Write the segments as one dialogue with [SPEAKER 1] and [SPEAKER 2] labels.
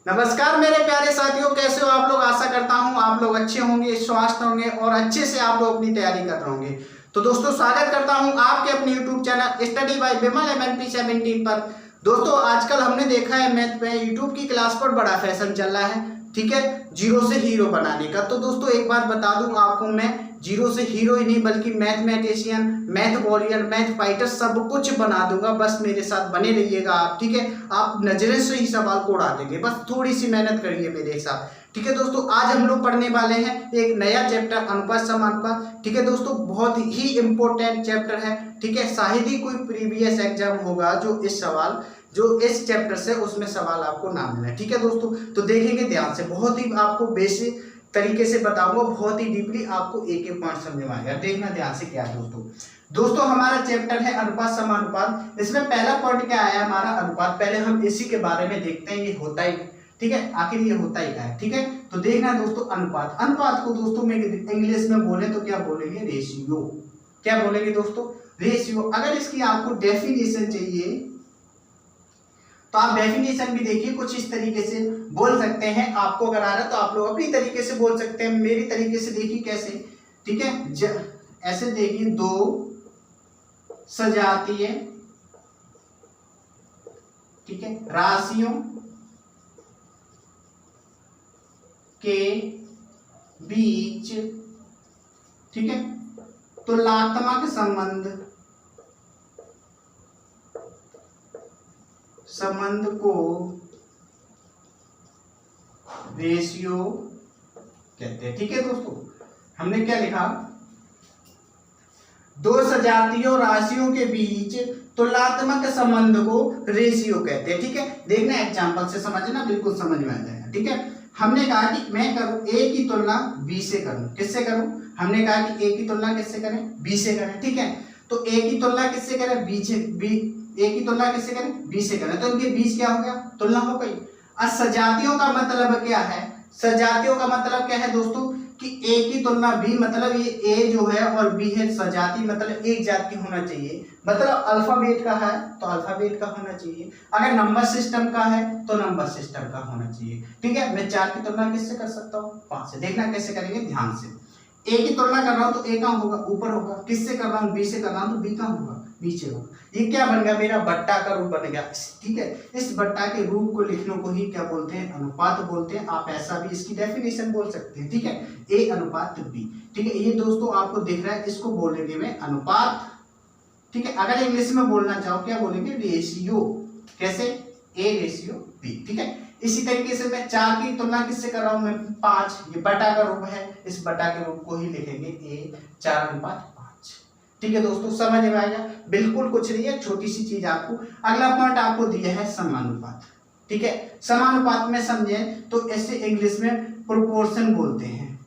[SPEAKER 1] नमस्कार मेरे प्यारे साथियों, कैसे हो आप लोग। आशा करता हूं आप लोग अच्छे होंगे, स्वस्थ होंगे और अच्छे से आप लोग अपनी तैयारी कर रहे होंगे। तो दोस्तों स्वागत करता हूं आपके अपने यूट्यूब चैनल स्टडी बाय विमल MNP 17 पर। दोस्तों आजकल हमने देखा है मैथ में यूट्यूब की क्लास पर बड़ा फैशन चल रहा है, ठीक है, जीरो से हीरो बनाने का। तो दोस्तों एक बात बता दूं आपको, मैं जीरो से हीरो ही नहीं बल्कि mathematician, math warrior, math fighter सब कुछ बना दूंगा। बस मेरे साथ बने रहिएगा आप, ठीक है। आप नजरे से ही सवाल को उड़ा देंगे, बस थोड़ी सी मेहनत करिए मेरे साथ, ठीक है। दोस्तों आज हम लोग पढ़ने वाले हैं एक नया चैप्टर अनुपात समानुपात, ठीक है दोस्तों। बहुत ही इंपॉर्टेंट चैप्टर है, ठीक है। शायद ही कोई प्रीवियस एग्जाम होगा जो इस चैप्टर से उसमें सवाल आपको ना मिले, ठीक है दोस्तों। तो देखेंगे ध्यान से, बहुत ही आपको बेसिक तरीके से बताऊंगा, बहुत ही डीपली आपको एक एक पॉइंट समझ में आएगा। देखना ध्यान से क्या है दोस्तों हमारा चैप्टर है अनुपात समानुपात। इसमें पहला पॉइंट क्या आया हमारा अनुपात। पहले हम इसी के बारे में देखते हैं, ये होता ही, ठीक है, आखिर ये होता ही क्या है, ठीक है। तो देखना दोस्तों अनुपात को दोस्तों में इंग्लिश में बोले तो क्या बोलेंगे, रेशियो। क्या बोलेंगे दोस्तों, रेशियो। अगर इसकी आपको डेफिनेशन चाहिए तो आप डेफिनेशन भी देखिए, कुछ इस तरीके से बोल सकते हैं। आपको अगर आ रहा है तो आप लोग अपनी तरीके से बोल सकते हैं, मेरी तरीके से देखिए कैसे, ठीक है। ऐसे देखिए, दो सजातीय, ठीक है, राशियों के बीच, ठीक है, तुलनात्मक संबंध को रेशियो कहते हैं, ठीक है दोस्तों। हमने क्या लिखा, दो सजातीयों राशियों के बीच तुलनात्मक संबंध को रेशियो कहते हैं, ठीक है। देखना एग्जांपल से समझना, बिल्कुल समझ में आ जाएगा, ठीक है। हमने कहा कि मैं करूं ए की तुलना बी से करूं, किससे करूं। हमने कहा कि ए की तुलना किससे करें, बी से करें, ठीक है। तो ए की तुलना किससे करें, ए की तुलना किससे करें, बी से करें, तो इनके बीच क्या हो गया, तुलना हो गई। अब सजातियों का मतलब क्या है, सजातियों का मतलब क्या है दोस्तों कि ए की तुलना बी, मतलब ये ए जो है और बी है, सजाती मतलब एक जात की होना चाहिए, मतलब अल्फाबेट का है तो अल्फाबेट का होना चाहिए, अगर नंबर सिस्टम का है तो नंबर सिस्टम का होना चाहिए, ठीक है। मैं 4 की तुलना किससे कर सकता हूँ, 5 से। देखना कैसे करेंगे ध्यान से। ए की तुलना कर रहा हूं तो ए कहां होगा, ऊपर होगा। किससे कर रहा हूं, बी से कर रहा हूं तो बी कहां होगा, नीचे होगा। ये क्या बन गया, मेरा बट्टा का रूप बन गया, ठीक है। इस बट्टा के रूप को लिखने को ही क्या बोलते हैं, अनुपात बोलते हैं। आप ऐसा भी इसकी डेफिनेशन बोल सकते हैं, ठीक है, ए अनुपात बी, ठीक है। ये दोस्तों आपको दिख रहा है, इसको बोलेंगे मैं अनुपात, ठीक है। अगर इंग्लिश में बोलना चाहो क्या बोलेंगे, रेशियो। कैसे, ए रेशियो बी, ठीक है। इसी तरीके से मैं 4 की तुलना किससे कर रहा हूं, मैं 5, ये बटा का रूप है, इस बटा के रूप को ही लिखेंगे ए 4 अनुपात 5, ठीक है दोस्तों। समझ में आएगा, बिल्कुल कुछ नहीं है, छोटी सी चीज आपको। अगला पॉइंट आपको दिया है समानुपात, ठीक है। समानुपात में समझे तो ऐसे इंग्लिश में प्रोपोर्शन बोलते हैं,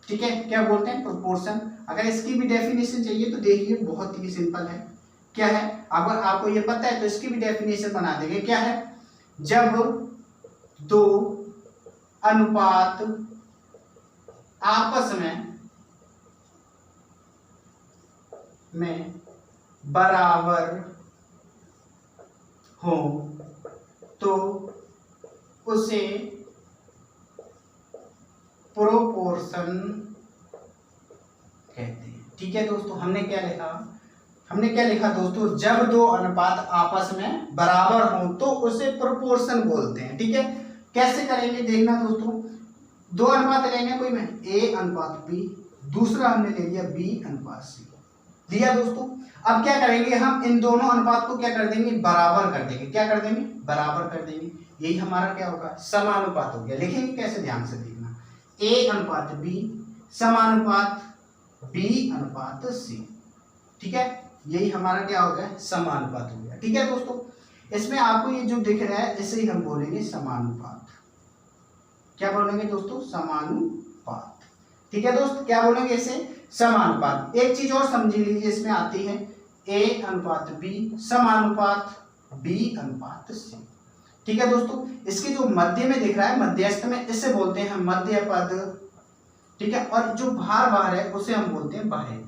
[SPEAKER 1] ठीक है। क्या बोलते हैं, प्रोपोर्शन। अगर इसकी भी डेफिनेशन चाहिए तो देखिए बहुत ही सिंपल है, क्या है, अगर आपको ये पता है तो इसकी भी डेफिनेशन बना देंगे। क्या है, जब दो अनुपात आपस में बराबर हो तो उसे प्रोपोर्शन कहते हैं, ठीक है दोस्तों। हमने क्या लिखा दोस्तों, जब दो अनुपात आपस में बराबर हो तो उसे प्रोपोर्शन बोलते हैं, ठीक है। कैसे करेंगे देखना दोस्तों, दो अनुपात लेंगे कोई में, ए अनुपात बी, दूसरा हमने ले लिया बी अनुपात सी, लिया दोस्तों। अब क्या करेंगे, हम इन दोनों अनुपात को क्या कर देंगे, बराबर कर देंगे। क्या कर देंगे, बराबर कर देंगे। यही हमारा क्या होगा, समानुपात हो गया। लिखेंगे कैसे, ध्यान से देखना, ए अनुपात बी समानुपात बी अनुपात सी, ठीक है। यही हमारा क्या हो गया, समानुपात हो गया, ठीक है दोस्तों। इसमें आपको ये जो दिख रहा है इसे ही हम बोलेंगे समानुपात। क्या बोलेंगे दोस्तों, समानुपात, ठीक है दोस्त। क्या बोलेंगे इसे, समानुपात। एक चीज और समझ लीजिए इसमें आती है, ए अनुपात बी समानुपात बी अनुपात सी, ठीक है दोस्तों। इसके जो मध्य में दिख रहा है, मध्यस्थ में, इसे बोलते हैं मध्य पद, ठीक है। और जो भार बाहर है उसे हम बोलते हैं बाह्य पद,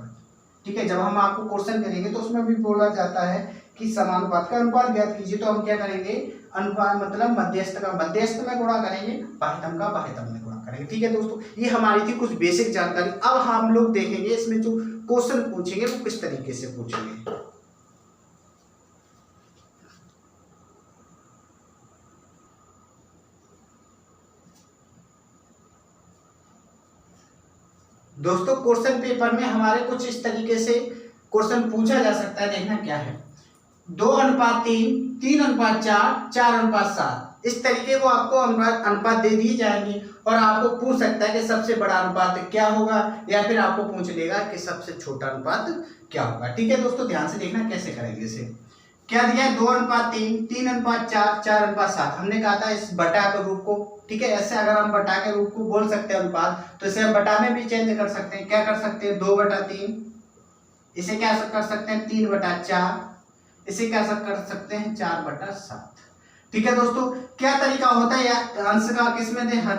[SPEAKER 1] ठीक है। जब हम आपको क्वेश्चन करेंगे तो उसमें भी बोला जाता है कि समानुपात का अनुपात ज्ञात कीजिए, तो हम क्या करेंगे, अनुपात मतलब मध्यस्थ का मध्यस्थ में गुणा करेंगे, बाह्यतम का बाह्यतम में गुणा करेंगे। ठीक है दोस्तों, ये हमारी थी कुछ बेसिक जानकारी। अब हम लोग देखेंगे इसमें जो क्वेश्चन पूछेंगे वो किस तरीके से पूछेंगे। दोस्तों क्वेश्चन पेपर में हमारे कुछ इस तरीके से क्वेश्चन पूछा जा सकता है। देखना क्या है, 2:3, 3:4, 4:7, इस तरीके को आपको अनुपात दे दिए जाएंगे और आपको पूछ सकता है कि सबसे बड़ा अनुपात क्या होगा, या फिर आपको पूछ लेगा कि सबसे छोटा अनुपात क्या होगा। ठीक है दोस्तों, ध्यान से देखना कैसे करेंगे इसे। क्या दिया है, 2:3, 3:4, 4:7। हमने कहा था इस बटा के रूप को, ठीक है, ऐसे अगर हम बटा के रूप को बोल सकते हैं अनुपात, तो इसे हम बटा में भी चेंज कर सकते हैं। क्या कर सकते हैं, 2/3, इसे क्या कर सकते हैं 3/4, इसे क्या कर सकते हैं 4/7। ठीक है दोस्तों, क्या तरीका होता है, या अंश का किस में दें, हर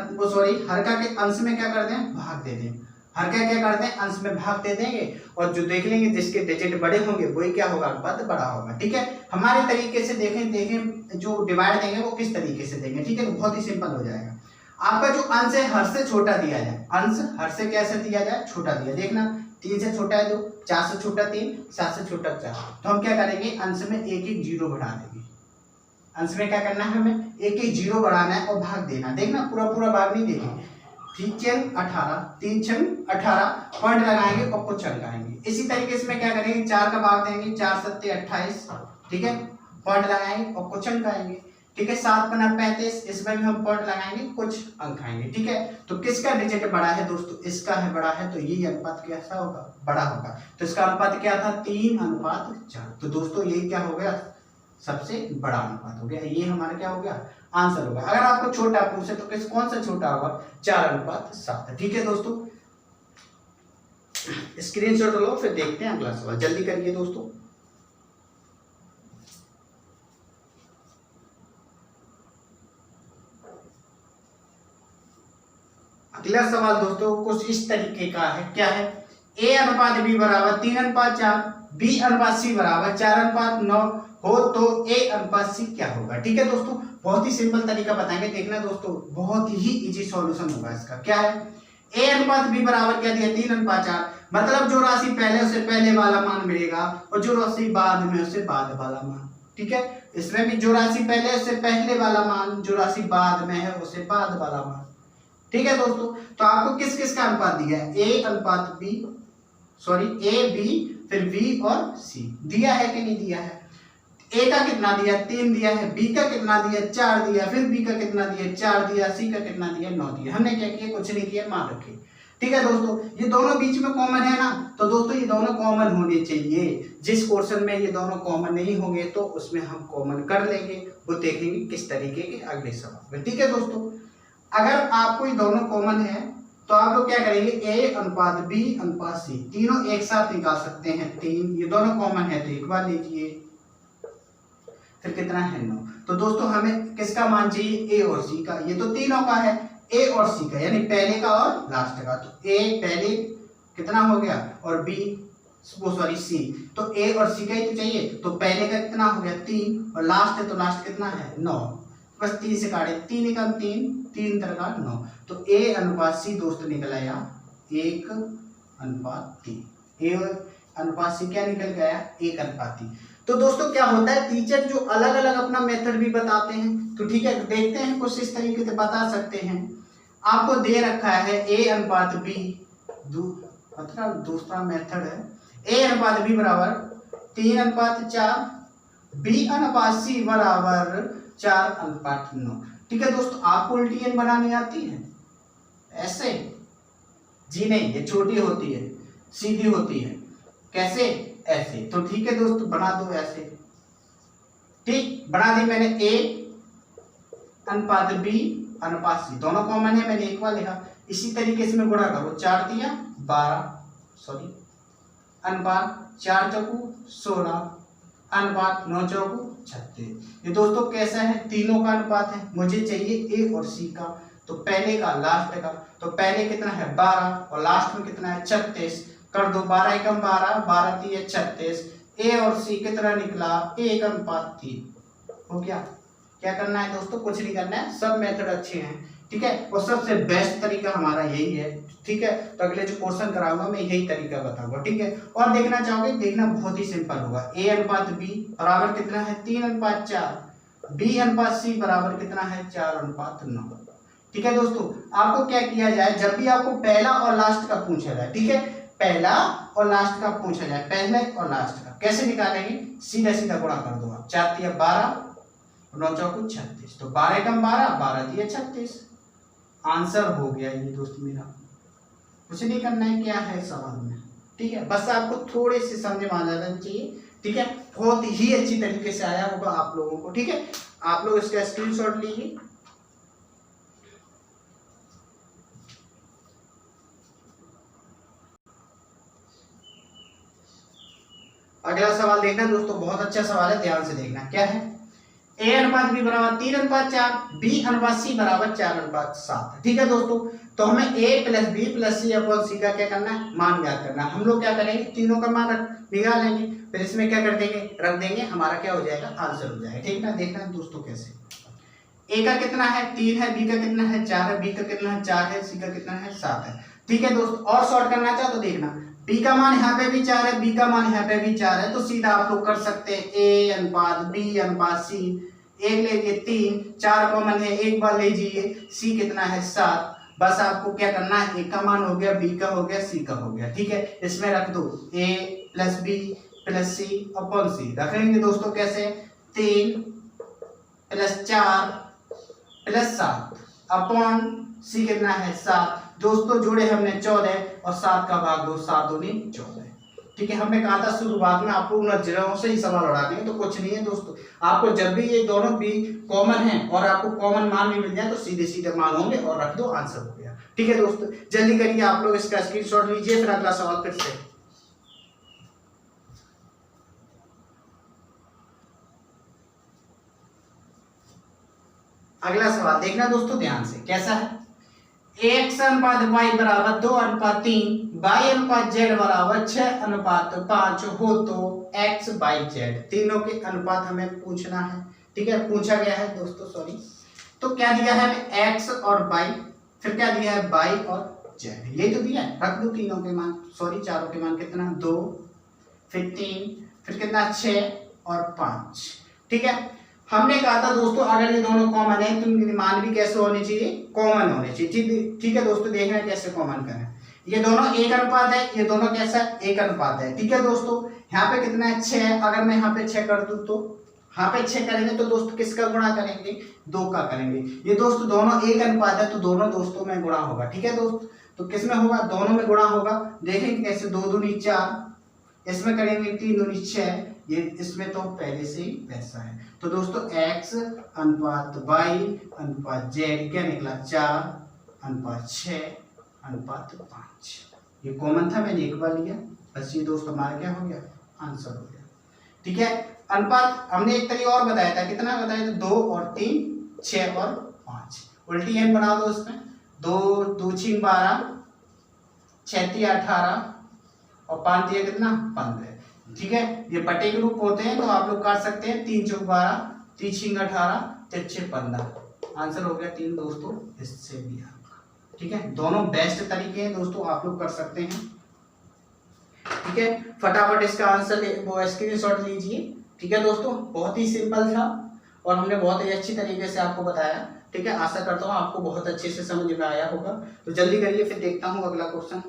[SPEAKER 1] का के अंश में क्या कर दें, भाग दे दें। हर का क्या करते हैं, अंश में भाग दे देंगे, और जो देख लेंगे जिसके डिजिट बड़े होंगे वही क्या होगा, अनुपात बड़ा होगा। ठीक है, हमारे तरीके से देखें जो डिवाइड देंगे वो किस तरीके से देंगे। ठीक है, तो बहुत ही सिंपल हो जाएगा। आपका जो अंश है हर से छोटा दिया जाए, अंश हर से कैसे दिया जाए, छोटा दिया। देखना 3 से छोटा है 2, 4 से छोटा 3, 7 से छोटा 4, तो हम क्या करेंगे, अंश में एक एक जीरो बढ़ा देंगे। अंश में क्या करना है, हमें एक एक जीरो बढ़ाना है और भाग देना। देखना पूरा पूरा भाग नहीं देंगे। 3 18, 3 18, पॉइंट लगाएंगे और कुछ लगाएंगे। इसी तरीके से क्या करेंगे, 4 का भाग देंगे, 4 7 28, ठीक है, पॉइंट लगाएंगे और कुछ अंक आएंगे। ठीक है, 7 × 35, इसमें भी हम पॉइंट लगाएंगे, कुछ अंक आएंगे। ठीक है, तो किसका डिजिट बड़ा है दोस्तों, इसका है बड़ा है, तो ये अनुपात कैसा होगा, बड़ा होगा। तो इसका अनुपात क्या था, 3:4। तो दोस्तों ये क्या हो गया, सबसे बड़ा अनुपात हो गया। ये हमारा क्या हो गया, आंसर होगा। अगर आपको छोटा पूछे तो कौन सा छोटा होगा, 4:7। ठीक है दोस्तों, स्क्रीनशॉट लो, फिर देखते हैं अगला सवाल। जल्दी करिए दोस्तों। अगला सवाल दोस्तों कुछ इस तरीके का है। क्या है, A/B बराबर 3:4, B/C बराबर 4:9 हो तो A/C क्या होगा। ठीक है दोस्तों, बहुत ही सिंपल तरीका बताएंगे। देखना दोस्तों, बहुत ही इजी सॉल्यूशन होगा इसका। क्या है, A/B बराबर क्या दिया, 3:4, मतलब जो राशि पहले उसे पहले वाला मान मिलेगा और जो राशि बाद में उसे बाद वाला मान। ठीक है, इसमें भी जो राशि पहले उसे पहले वाला मान, जो राशि बाद में है उसे बाद वाला मान। ठीक है दोस्तों, तो आपको किस किस का अनुपात दिया है, A B फिर B और C दिया है कि नहीं दिया है। A का कितना दिया, 3 दिया है, B का कितना दिया, 4 दिया, फिर B का कितना दिया, 4 दिया, C का कितना दिया, 9 दिया। हमने क्या किया, कुछ नहीं किया, मान रखे। ठीक है दोस्तों, ये दोनों बीच में कॉमन है ना, तो दोस्तों ये दोनों कॉमन होने चाहिए। जिस क्वेश्चन में ये दोनों कॉमन नहीं होंगे तो उसमें हम कॉमन कर लेंगे, वो देखेंगे किस तरीके के अगले सवाल में। ठीक है दोस्तों, अगर आपको ये दोनों कॉमन है तो आप लोग क्या करेंगे, A/B/C तीनों एक साथ निकाल सकते हैं। 3 ये दोनों कॉमन है तो एक बार लीजिए, फिर कितना है 9। तो दोस्तों हमें किसका मान चाहिए, A और C का। ये तो तीनों का है, A और C का, यानी पहले का और लास्ट का। तो A पहले कितना हो गया और B C, तो A और C का ही तो चाहिए। तो पहले का कितना हो गया 3 और लास्ट है तो लास्ट कितना है 9, बस 3 से काटे, 3 × 3, 3 × 9, तो A/C दोस्तों निकल आया 1:3। A/C क्या निकल गया, 1:3। तो दोस्तों क्या होता है, टीचर जो अलग अलग अपना मेथड भी बताते हैं, तो ठीक है देखते हैं कुछ इस तरीके से बता सकते हैं। आपको दे रखा है A/B, मतलब दूसरा मेथड है, A/B बराबर 3:4, B/C बराबर 4:9। ठीक है दोस्तों, आपको उल्टी एन बनानी आती है ऐसे, जी नहीं, ये छोटी होती है, सीधी होती है। कैसे, ऐसे। तो ठीक है दोस्तों, बना दो ऐसे। ठीक, बना दी मैंने, A/B/C दोनों कॉमन है, मैंने एक बार लिखा। इसी तरीके से मैं गुणा करो, 4 दिया 12, अनुपात 4 चौकू 16, अनुपात 9 चौकू 36। ये दोस्तों कैसा है, तीनों का अनुपात है। मुझे चाहिए A और C का, तो पहले का लास्ट का। तो पहले कितना है 12 और लास्ट में कितना है 36, कर दो 12 × 12, 12 × 3 = 36। ए और सी कितना निकला 1:3 हो गया। क्या करना है दोस्तों, कुछ नहीं करना है, सब मेथड अच्छे हैं, ठीक है। और सबसे बेस्ट तरीका हमारा यही है, ठीक है। तो अगले जो क्वेश्चन कराऊंगा मैं यही तरीका बताऊंगा, ठीक है। और देखना चाहोगे, देखना बहुत ही सिंपल होगा। A/B बराबर कितना है 3:4, B/C बराबर कितना है 4:9, ठीक है दोस्तों। आपको क्या किया जाए, जब भी आपको पहला और लास्ट का पूछा जाए, ठीक है, पहला और लास्ट का पूछा जाए, पहले और लास्ट का कैसे निकालेंगे, सीधा सीधा गुणा कर दो आप। 4 × 12 9 × 36, तो 12 × 12 12 × 36, आंसर हो गया ये दोस्त मेरा। कुछ नहीं करना है, क्या है सवाल में, ठीक है। बस आपको थोड़े से समझ में आ जाना चाहिए, ठीक है। बहुत ही अच्छी तरीके से आया होगा आप लोगों को, ठीक है। आप लोग इसका स्क्रीनशॉट लीजिए। अगला सवाल देखना दोस्तों, बहुत अच्छा सवाल है, ध्यान से देखना। क्या है, A/B बराबर 3:4, B/C बराबर 4:7, ठीक है दोस्तों। तो हमें A + B + C/C का क्या करना है, मान ज्ञात करना है। हम लोग क्या करेंगे, तीनों का मान निकालेंगे, फिर इसमें क्या कर देंगे, रख देंगे, हमारा क्या हो जाएगा, आंसर हो जाएगा, ठीक ना। देखना दोस्तों कैसे, A का कितना है 3 है, B का कितना है 4 है, B का कितना है 4 है, C का कितना है 7 है, ठीक है दोस्त। और शॉर्ट करना चाहो तो देखना, B का मान यहाँ पे भी 4 है, B का मान यहाँ पे भी 4 है, तो सीधा आप लोग कर सकते हैं A/B/C, एक ले लीजिए 3, 4 कॉमन है, एक बार ले लीजिए, C कितना है 7, बस आपको क्या करना है, A का मान हो गया, B का हो गया, C का हो गया, ठीक है। इसमें रख दो A + B + C/C, रखेंगे दोस्तों कैसे, 3 + 4 + 7 अपॉन C कितना है 7, दोस्तों जोड़े हमने 14 और 7 का भाग दो, 7 दूनी 14, ठीक है। हमने कहा था शुरुआत में आपको नजरों से ही सवाल उड़ाने हैं, तो कुछ नहीं है दोस्तों। आपको जब भी ये दोनों भी कॉमन है और आपको कॉमन मान भी मिल जाए तो सीधे सीधे मान होंगे और रख दो, आंसर हो गया, ठीक है दोस्तों। जल्दी करिए आप लोग, इसका स्क्रीनशॉट लीजिए, फिर अगला सवाल फिर से। अगला सवाल देखना दोस्तों ध्यान से, कैसा है, X/Y बराबर 2:3, Y/Z बराबर 6:5 हो तो X/Y/Z तीनों के अनुपात हमें पूछना है, ठीक है, पूछा गया है दोस्तों, सॉरी। तो क्या दिया है हमें, X और Y, फिर क्या दिया है Y और Z, ये तो दिया है, रख दो तीनों के मान, सॉरी चारों के मान, कितना 2, फिर 3, फिर कितना 6 और 5, ठीक है। हमने कहा था दोस्तों अगर ये दोनों कॉमन है तो इनके मान भी कैसे होने चाहिए, कॉमन होने चाहिए, ठीक है दोस्तों। देखना कैसे कॉमन करें, ये दोनों 1 है, ये दोनों कैसा 1 है, ठीक है दोस्तों। यहाँ पे कितना है 6, अगर मैं यहाँ पे 6 कर दूं तो यहाँ पे 6 करेंगे तो दोस्तों किसका गुणा करेंगे, 2 का करेंगे। ये दोस्तों दोनों 1 है तो दोनों दोस्तों में गुणा होगा, ठीक है दोस्त। तो किसमें होगा, दोनों में गुणा होगा। देखेंगे कैसे, 2 दूनी 4, इसमें करेंगे 3 दूनी 6, ये इसमें तो पहले से ही वैसा है। तो दोस्तों X/Y/Z क्या निकला, 4:6:5, ये कॉमन था, मैंने एक बार लिया, बस ये दोस्त हमारा क्या हो गया, आंसर हो गया, ठीक है। अनुपात हमने एक तरीका और बताया था, कितना बताया था, 2 और 3, 6 और 5, उल्टी एन बना दो इसमें, 2 2 6 12, 6 3 18 और 5 3 कितना 15, ठीक है। ये बटे के रूप होते हैं तो आप लोग काट सकते हैं, 3 4 12, 3 6 18, 3 6 15, आंसर हो गया 3 दोस्तों, इससे भी आपका, ठीक है। दोनों बेस्ट तरीके हैं दोस्तों, आप लोग कर सकते हैं, ठीक है। फटाफट इसका आंसर वो स्क्रीनशॉट लीजिए, ठीक है दोस्तों। बहुत ही सिंपल था और हमने बहुत ही अच्छी तरीके से आपको बताया, ठीक है। आशा करता हूँ आपको बहुत अच्छे से समझ में आया होगा। तो जल्दी करिए, फिर देखता हूँ अगला क्वेश्चन।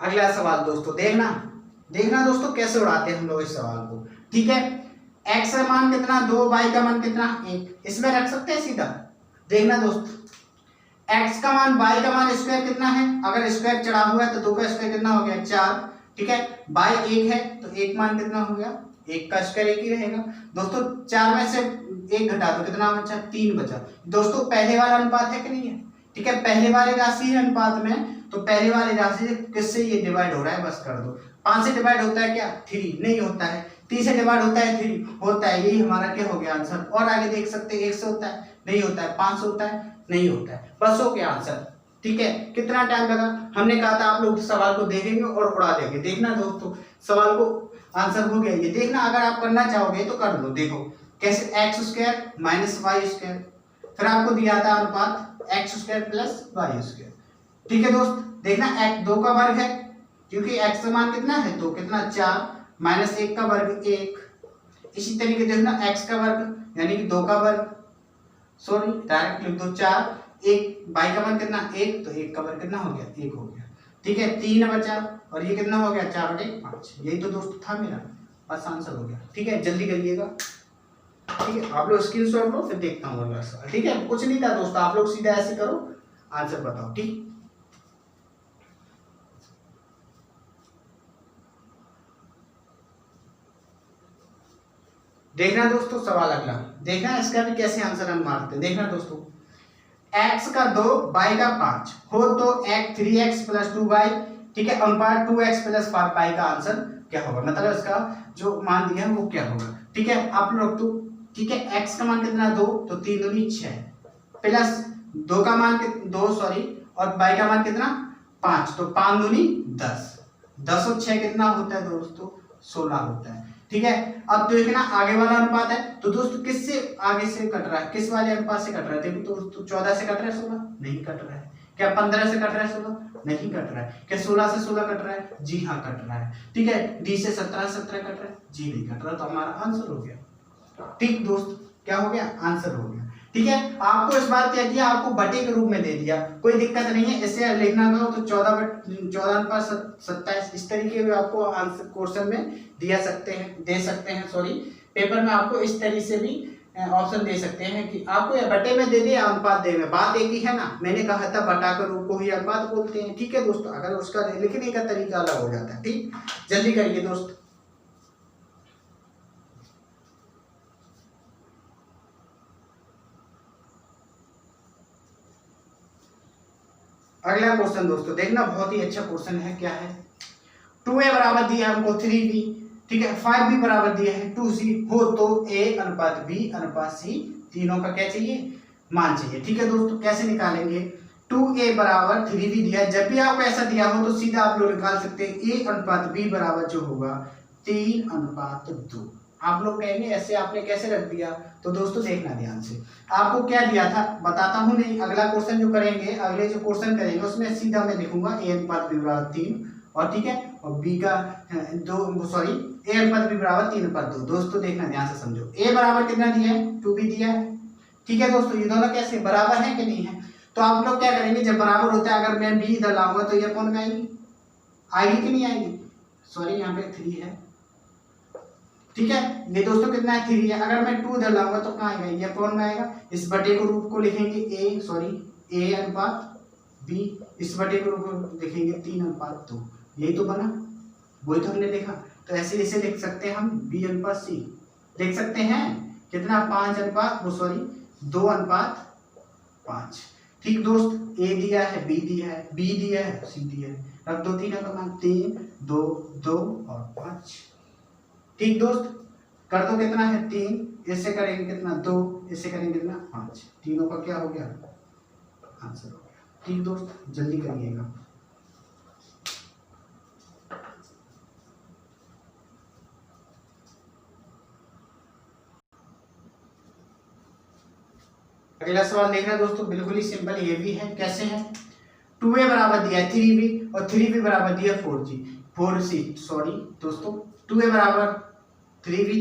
[SPEAKER 1] अगला सवाल दोस्तों देखना दोस्तों कैसे उड़ाते हैं हम लोग इस सवाल को, ठीक है। x का मान कितना 2, y का मान कितना 1, इसमें रख सकते हैं सीधा। देखना दोस्त, x का मान y का मान स्क्वायर कितना है, अगर स्क्वायर चढ़ा हुआ है तो 2 का स्क्वायर कितना हो गया 4, ठीक है। y 1 है तो 1 मान कितना हो गया, 1 का स्क्वायर 1 ही रहेगा दोस्तों। 4 में से 1 घटा दो, कितना बचा 3 बचा दोस्तों। पहले वाला अनुपात है कि नहीं है, ठीक है, पहले वाली राशि है अनुपात में, तो पहले वाली राशि से किससे ये डिवाइड हो रहा है, बस कर दो। 5 से डिवाइड होता है क्या, 3 नहीं होता है। 3 से डिवाइड होता है 3 होता है, यही हमारा क्या हो गया आंसर। और आगे देख सकते हैं 1 से होता है, नहीं होता है। 5 से होता है, नहीं होता है। बस हो गया आंसर। ठीक है, कितना टाइम लगा? हमने कहा था आप लोग सवाल को देखेंगे और उड़ा देंगे। देखना दोस्तों, सवाल को आंसर हो गया ये। देखना, अगर आप करना चाहोगे तो कर लो। देखो कैसे, x square minus y square, फिर आपको दिया था अनुपात x square plus y square. ठीक है दोस्त, देखना x 2 का वर्ग है, क्योंकि x का मान कितना है 2, कितना 4, माइनस 1 का वर्ग 1। इसी तरीके देखना x का वर्ग यानी कि 2 का वर्ग, सॉरी डायरेक्ट लिख दो 4, 1 y का मान कितना 1, तो 1 का वर्ग कितना हो गया 1 हो गया। ठीक है, 3 बचा और ये कितना हो गया 4/5। यही तो दोस्तों था मेरा, बस आंसर हो गया। ठीक है, जल्दी करिएगा। ठीक है, आप लोग स्क्रीनशॉट लो, फिर देखता हूँ अगला सवाल। ठीक है, कुछ नहीं था दोस्तों, आप लोग सीधा ऐसे करो, आंसर बताओ। ठीक, देखना दोस्तों सवाल अगला, देखना इसका भी कैसे आंसर हम मारते हैं। देखना दोस्तों, x का 2 y का 5 हो तो x 3x प्लस 2y, ठीक है, अनुपात 2x प्लस 5y का आंसर क्या होगा, मतलब इसका जो मान दिया है वो क्या होगा। ठीक है, आप लोग तो ठीक है, x का मान कितना 2, तो 3 दूनी 6 प्लस 2 का मान 2 सॉरी, और y का मान कितना 5, तो 5 दूनी 10, 10 और 6 कितना होता है दोस्तों 16 होता है। ठीक है, अब देखना आगे वाला अनुपात है, तो दोस्तों किससे आगे से कट रहा है, किस वाले अनुपात से कट रहा है। देखो दोस्तों 14 से कट रहा है 16, नहीं कट रहा है। क्या 15 से कट रहा है 16, नहीं कट रहा है। क्या 16 से 16 कट रहा है, जी हाँ कट रहा है। ठीक है, डी से 17 कट रहा है, जी नहीं कट रहा, तो हमारा आंसर हो गया। ठीक दोस्त, क्या हो गया, आंसर हो गया। ठीक है, आपको इस बार क्या किया, आपको बटे के रूप में दे दिया, कोई दिक्कत नहीं है। इसे लिखना हो तो 14/27, इस तरीके में आपको आंसर क्वेश्चन में दिया सकते हैं, दे सकते हैं, सॉरी पेपर में आपको इस तरीके से भी ऑप्शन दे सकते हैं कि आपको या बटे में दे दिया अनुपात दे में, बात एक ही है ना। मैंने कहा था बटा के रूप को ही अनुपात बोलते हैं। ठीक है दोस्तों, अगर उसका लिखने का तरीका अलग हो जाता है। ठीक, जल्दी करिए दोस्त। अगला क्वेश्चन दोस्तों देखना, बहुत ही अच्छा क्वेश्चन है। क्या है, 2a बराबर दिया है हमको 3b, ठीक है, 5b बराबर दिया है 2c हो तो a अनुपात b अनुपात c, तीनों का क्या चाहिए, मान चाहिए। ठीक है दोस्तों, कैसे निकालेंगे, 2a बराबर 3b दिया है, जब भी आपको ऐसा दिया हो तो सीधा आप लोग निकाल सकते हैं a अनुपात b बराबर जो होगा 3 अनुपात 2। आप लोग कहेंगे ऐसे आपने कैसे रख दिया, तो दोस्तों देखना ध्यान से, आपको क्या दिया था बताता हूं। नहीं, अगला क्वेश्चन जो करेंगे, अगले जो क्वेश्चन करेंगे उसमें सीधा मैं लिखूंगा a अनुपात b बराबर 3, और ठीक है, और b का 2 सॉरी a अनुपात b बराबर 3 अनुपात 2। दोस्तों देखना ध्यान से समझो, a बराबर कितना दिया है 2b दिया है। ठीक है दोस्तों, ये दोनों कैसे बराबर है कि नहीं है, तो आप लोग क्या करेंगे, जब बराबर होता है अगर मैं b इधर लाऊंगा तो ये कौन में आएगी, आएगी कि नहीं आएगी, सॉरी यहाँ पे 3 है। ठीक है, ये दोस्तों कितना है 3 है, अगर मैं 2 इधर लाऊंगा तो कहाँ आएगा, ये कौन में आएगा। इस बटे को रूप को लिखेंगे a अनुपात b, इस बटे को रूप को लिखेंगे 3 अनुपात 2, यही तो बना, वही तो हमने देखा। तो ऐसे इसे लिख सकते हैं हम b अनुपात c, लिख सकते हैं कितना 5 अनुपात वो सॉरी 2 अनुपात 5। ठीक दोस्त, a दिया है, b दिया है, b दिया है, c दिया है, रख दो तीनों का मान 3 2 2 और 5। ठीक दोस्त, कर दो कितना है 3, इससे करेंगे कितना 2, इससे करेंगे कितना 5, तीनों का क्या हो गया, आंसर हो गया। ठीक दोस्त, जल्दी करिएगा। अगला सवाल देखना दोस्तों, बिल्कुल ही सिंपल, ये भी है। कैसे है, 2a बराबर दिया है 3b और 3b बराबर दिया 4c सॉरी दोस्तों, 2a बराबर 3b,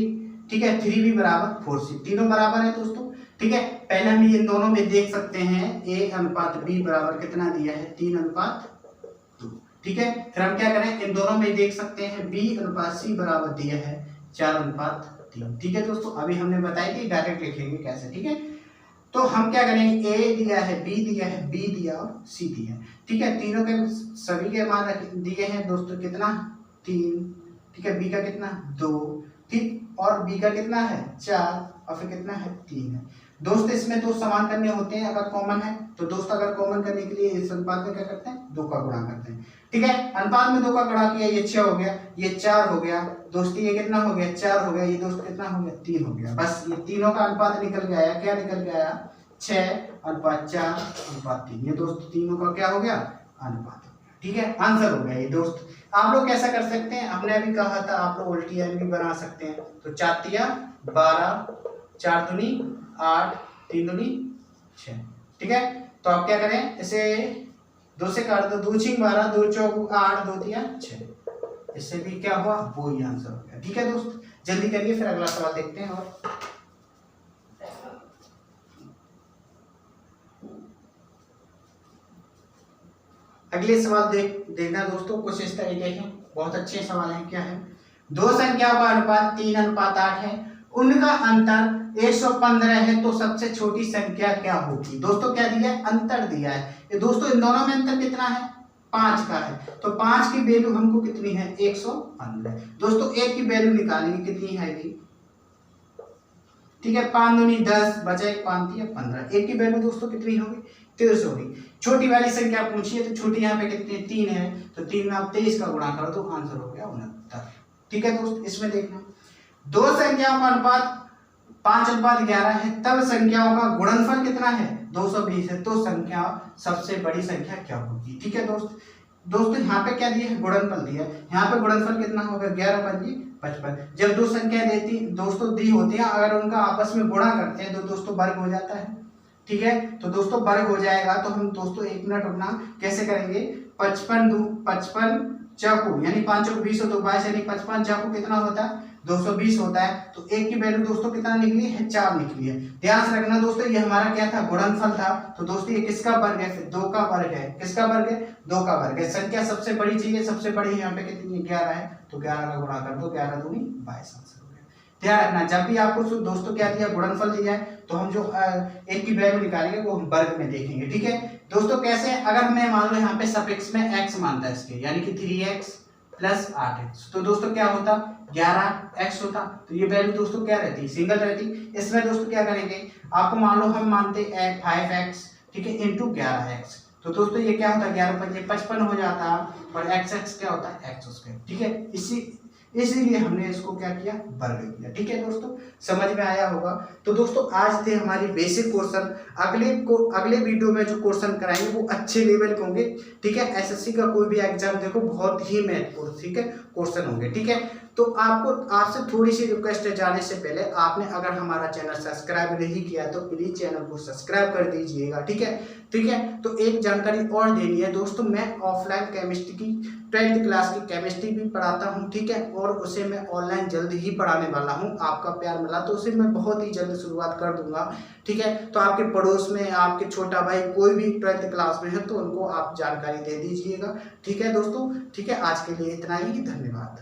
[SPEAKER 1] ठीक है, 3b बराबर 4c, तीनों बराबर है दोस्तों। ठीक है, पहले हम इन दोनों में देख सकते हैं a अनुपात b बराबर कितना दिया है 3 अनुपात 2। ठीक है, फिर हम क्या करें, इन दोनों में देख सकते हैं b अनुपात c बराबर दिया है 4 अनुपात 3। ठीक है दोस्तों, अभी हमने बताया कि डायरेक्ट लिखेंगे कैसे। ठीक है, तो हम क्या करेंगे, a दिया है, b दिया है, b दिया और c दिया है। ठीक है, तीनों के सभी के मान दिए हैं दोस्तों, कितना 3, ठीक है, b का कितना 2, ठीक, और b का कितना है 4, और फिर कितना है 3 है। दोस्त इसमें दो समान करने होते हैं, अगर कॉमन है तो दोस्त अगर कॉमन करने के लिए इस अनुपात में क्या करते हैं 2 का गुणा करते हैं। ठीक है, अनुपात में 2 का गुणा किया, ये 6 हो गया, ये 4 हो गया दोस्ती, ये कितना हो गया 4 हो गया, ये दोस्त कितना हो गया 3 हो गया। बस ये तीनों का अनुपात निकल के आया, क्या निकल के आया 6:4:3। ये दोस्त तीनों का क्या हो गया, अनुपात हो गया। ठीक है, आंसर हो गया ये दोस्त। आप लोग कैसा कर सकते हैं, हमने अभी कहा था आप लोग उल्टी लाइन भी बना सकते हैं। तो 4×3=12, 4×2 8, 3×2 6। ठीक है, तो आप क्या करें, इसे 2 से काट दो, 2×6=12, 2×4=8, 2×3=6। इससे भी क्या हुआ, वो ही आंसर हो गया। ठीक है दोस्त, जल्दी करिए, फिर अगला सवाल देखते हैं। और अगले सवाल देखना दोस्तों, कुछ इस तरीके के बहुत अच्छे सवाल हैं। क्या है, दो संख्याओं का अनुपात 3:8 है, उनका अंतर 115 है, तो सबसे छोटी संख्या क्या होगी। दोस्तों क्या दिया है, अंतर दिया है। ये दोस्तों इन दोनों में अंतर कितना है, 5 का है। तो 5 की वैल्यू हमको कितनी है, 115। दोस्तों 1 की वैल्यू निकालेंगे, कितनी आएगी। ठीक है, 5×2 10, बचा 1 5 3 15। 1 की वैल्यू दोस्तों कितनी होगी, 23 होगी। छोटी वाली संख्या पूछिए, तो छोटी यहाँ पे कितनी है, 3 है। तो 3 में आप 23 का गुणा करो तो आंसर हो गया 69। ठीक है दोस्त, इसमें देखना, दो संख्याओं का अनुपात 5:11 है, तब संख्याओं का गुणनफल कितना है, 220 है, तो संख्या सबसे बड़ी संख्या क्या होगी। ठीक है दोस्तों यहाँ पे क्या दिया है, गुणनफल दिया है। यहाँ पे गुणनफल कितना होगा, 11×5=55। जब दो संख्या दोस्तों दी होती है, अगर उनका आपस में गुणा करते हैं तो दोस्तों वर्ग हो जाता है। ठीक है, तो दोस्तों वर्ग हो जाएगा, तो हम दोस्तों 1 मिनट रुकना, कैसे करेंगे, 55 चाकू यानी 5 × 20 तो 22, यानी 55 चाकू कितना होता है, 220 होता है। तो 1 की वैल्यू दोस्तों कितना निकली है, 4 निकली है। ध्यान से रखना दोस्तों, ये हमारा क्या था, गुणनफल था। तो दोस्तों ये किसका वर्ग है, फिर 2 का वर्ग है। किसका वर्ग है, 2 का वर्ग है। संख्या सबसे बड़ी चीज है, सबसे बड़ी यहाँ पे कितनी है, 11 है। तो 11 का गुणा कर दो, 11×2 22 आंसर हो गया। ध्यान रखना, जब भी आपको दोस्तों क्या दिया, गुणनफल दिया है, तो हम जो 1 की वैल्यू निकालेंगे वो हम वर्ग में देखेंगे। ठीक है दोस्तों, कैसे, अगर मैं मान लो यहाँ पे सफिक्स में x मानता है इसके, यानी कि 3x + 8x, तो दोस्तों क्या होता, 11x होता। तो ये वैल्यू दोस्तों क्या रहती, सिंगल रहती। इसमें दोस्तों क्या करेंगे, आपको मान लो हम मानते 5x, ठीक है, × 11x। तो दोस्तों ये क्या होता है, 11×5 55 हो जाता, और x क्या होता है, x²। ठीक है, इसीलिए हमने इसको क्या किया, वर्ग किया। ठीक है दोस्तों, समझ में आया होगा। तो दोस्तों आज थे हमारी बेसिक क्वेश्चन। अगले वीडियो में जो क्वेश्चन कराएंगे वो अच्छे लेवल के होंगे। ठीक है, एसएससी का कोई भी एग्जाम देखो, बहुत ही महत्वपूर्ण, ठीक है, क्वेश्चन होंगे। ठीक है, तो आपसे थोड़ी सी रिक्वेस्ट है, जाने से पहले आपने अगर हमारा चैनल सब्सक्राइब नहीं किया तो प्लीज चैनल को सब्सक्राइब कर दीजिएगा। ठीक है, तो एक जानकारी और देनी है दोस्तों, मैं ऑफलाइन केमिस्ट्री की 12th क्लास की केमिस्ट्री भी पढ़ाता हूं। ठीक है, और उसे मैं ऑनलाइन जल्द ही पढ़ाने वाला हूं। आपका प्यार मिला तो उसे मैं बहुत ही जल्द शुरुआत कर दूंगा। ठीक है, तो आपके पड़ोस में आपके छोटा भाई कोई भी 12th क्लास में है तो उनको आप जानकारी दे दीजिएगा। ठीक है दोस्तों, ठीक है, आज के लिए इतना ही, धन्यवाद।